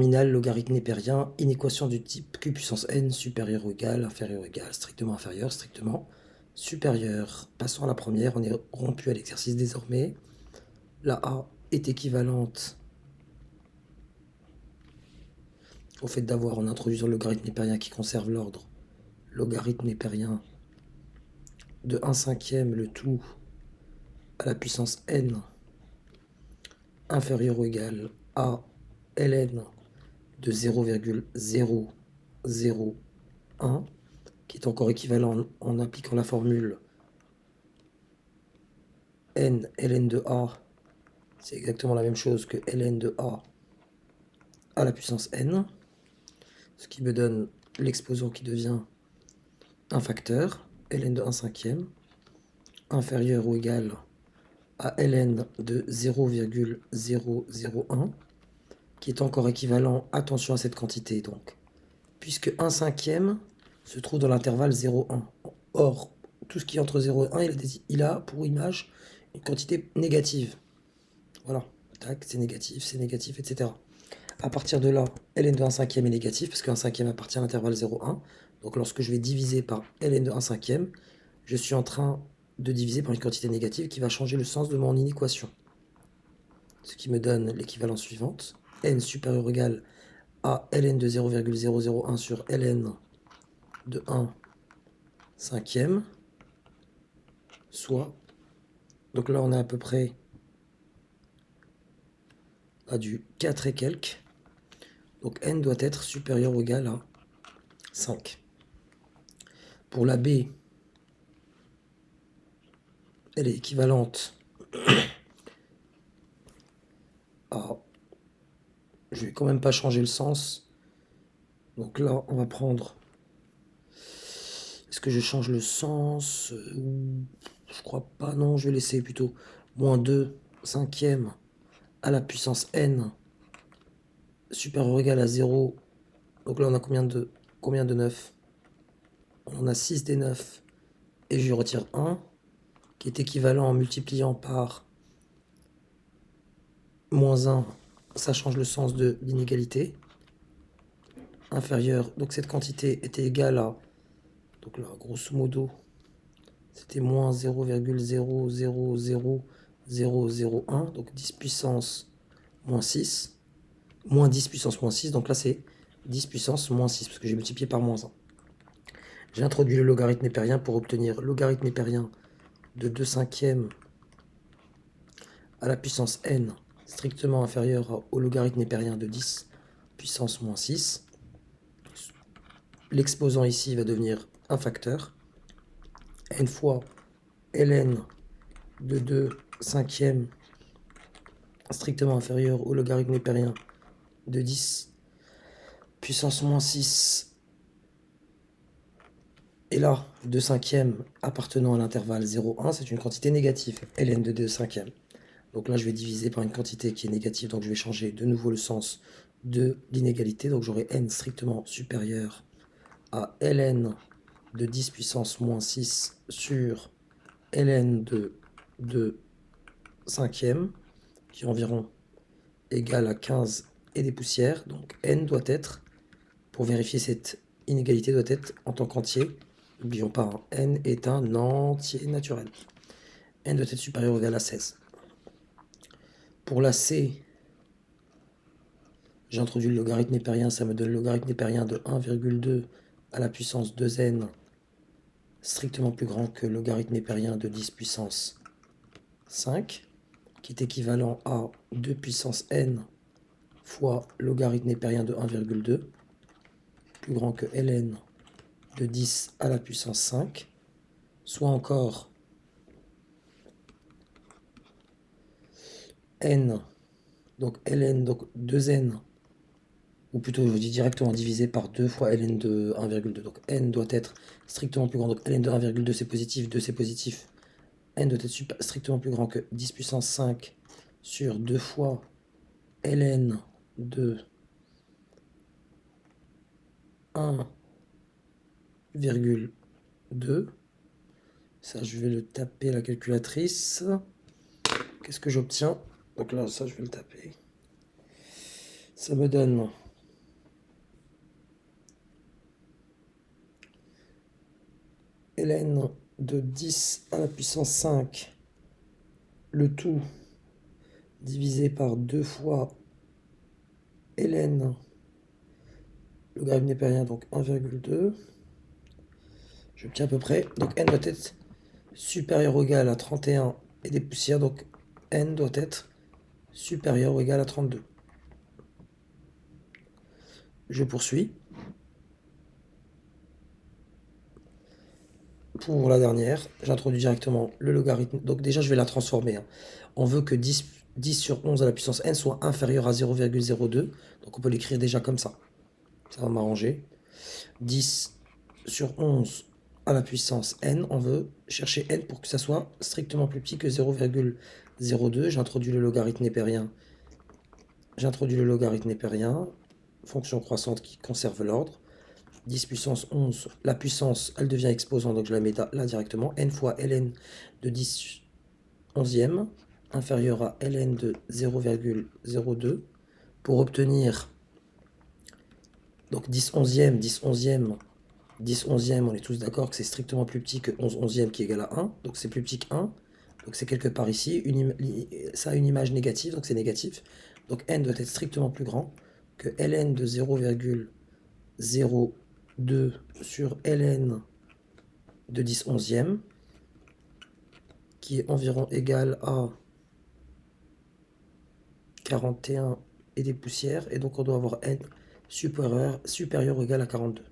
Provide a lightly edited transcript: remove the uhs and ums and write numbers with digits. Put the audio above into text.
Terminal logarithme népérien, une équation du type q puissance n supérieur ou égal, inférieur ou égal, strictement inférieur, strictement supérieur. Passons à la première, on est rompu à l'exercice désormais. La A est équivalente au fait d'avoir, en introduisant le logarithme népérien qui conserve l'ordre, logarithme népérien de 1/5 le tout à la puissance n inférieur ou égal à ln de 0,001, qui est encore équivalent en appliquant la formule n ln de a, c'est exactement la même chose que ln de a à la puissance n, ce qui me donne l'exposant qui devient un facteur, ln de 1/5, inférieur ou égal à ln de 0,001, qui est encore équivalent, attention à cette quantité donc, puisque 1/5 se trouve dans l'intervalle 0,1. Or, tout ce qui est entre 0 et 1, il a pour image une quantité négative. Voilà, tac, c'est négatif, etc. À partir de là, ln de 1/5 est négatif, parce que 1/5 appartient à l'intervalle 0,1. Donc lorsque je vais diviser par ln de 1/5, je suis en train de diviser par une quantité négative qui va changer le sens de mon inéquation. Ce qui me donne l'équivalence suivante. N supérieur ou égal à ln de 0,001 sur ln de 1/5, soit, donc là on a à peu près à du 4 et quelques. Donc n doit être supérieur ou égal à 5. Pour la B, elle est équivalente à... Je vais quand même pas changer le sens. Donc là, on va prendre... Est-ce que je change le sens? Je crois pas, non, je vais laisser plutôt moins 2/5 à la puissance n supérieur ou égal à 0. Donc là, on a combien de 9? On en a 6 des 9. Et je retire 1, qui est équivalent en multipliant par moins 1. Ça change le sens de l'inégalité. Inférieur, donc cette quantité était égale à... Donc là, grosso modo, c'était moins 0,000001, donc 10 puissance moins 6, moins 10 puissance moins 6, donc là c'est 10 puissance moins 6, parce que j'ai multiplié par moins 1. J'ai introduit le logarithme népérien pour obtenir le logarithme népérien de 2/5 à la puissance n, strictement inférieur au logarithme népérien de 10 puissance moins 6. L'exposant ici va devenir un facteur, n fois ln de 2/5 strictement inférieur au logarithme népérien de 10 puissance moins 6. Et là, 2/5 appartenant à l'intervalle 0,1, c'est une quantité négative, ln de 2/5. Donc là, je vais diviser par une quantité qui est négative, donc je vais changer de nouveau le sens de l'inégalité. Donc j'aurai n strictement supérieur à ln de 10 puissance moins 6 sur ln de 2/5, qui est environ égal à 15 et des poussières. Donc n doit être, pour vérifier cette inégalité, doit être en tant qu'entier. N'oublions pas, hein, n est un entier naturel. N doit être supérieur ou égal à 16. Pour la C, j'introduis le logarithme népérien, ça me donne le logarithme népérien de 1,2 à la puissance 2n, strictement plus grand que le logarithme népérien de 10 puissance 5, qui est équivalent à 2 puissance n fois logarithme népérien de 1,2, plus grand que ln de 10 à la puissance 5, soit encore n, donc ln, donc 2n, ou plutôt je dis directement divisé par 2 fois ln de 1,2. Donc n doit être strictement plus grand. Donc ln de 1,2 c'est positif, 2 c'est positif. N doit être strictement plus grand que 10 puissance 5 sur 2 fois ln de 1,2. Ça, je vais le taper à la calculatrice. Qu'est-ce que j'obtiens? Donc là, ça, je vais le taper. Ça me donne ln de 10 à la puissance 5, le tout divisé par 2 fois ln logarithme népérien, donc 1,2. J'obtiens à peu près, donc n doit être supérieur ou égal à 31 et des poussières, donc n doit être supérieur ou égal à 32. Je poursuis. Pour la dernière, j'introduis directement le logarithme. Donc déjà, je vais la transformer, hein. On veut que 10 sur 11 à la puissance n soit inférieur à 0,02. Donc on peut l'écrire déjà comme ça. Ça va m'arranger. 10 sur 11 à la puissance n, on veut chercher n pour que ça soit strictement plus petit que 0,02. J'introduis le logarithme népérien. Fonction croissante qui conserve l'ordre. 10 puissance 11, la puissance, elle devient exposant, donc je la mets là directement. N fois ln de 10 onzième, inférieur à ln de 0,02. Pour obtenir, donc 10 onzième, 10 onzième, 10 onzième, on est tous d'accord que c'est strictement plus petit que 11 onzième qui est égal à 1. Donc c'est plus petit que 1. Donc c'est quelque part ici. Ça a une image négative, donc c'est négatif. Donc n doit être strictement plus grand que ln de 0,02 sur ln de 10 onzième, qui est environ égal à 41 et des poussières, et donc on doit avoir n supérieur ou égal à 42.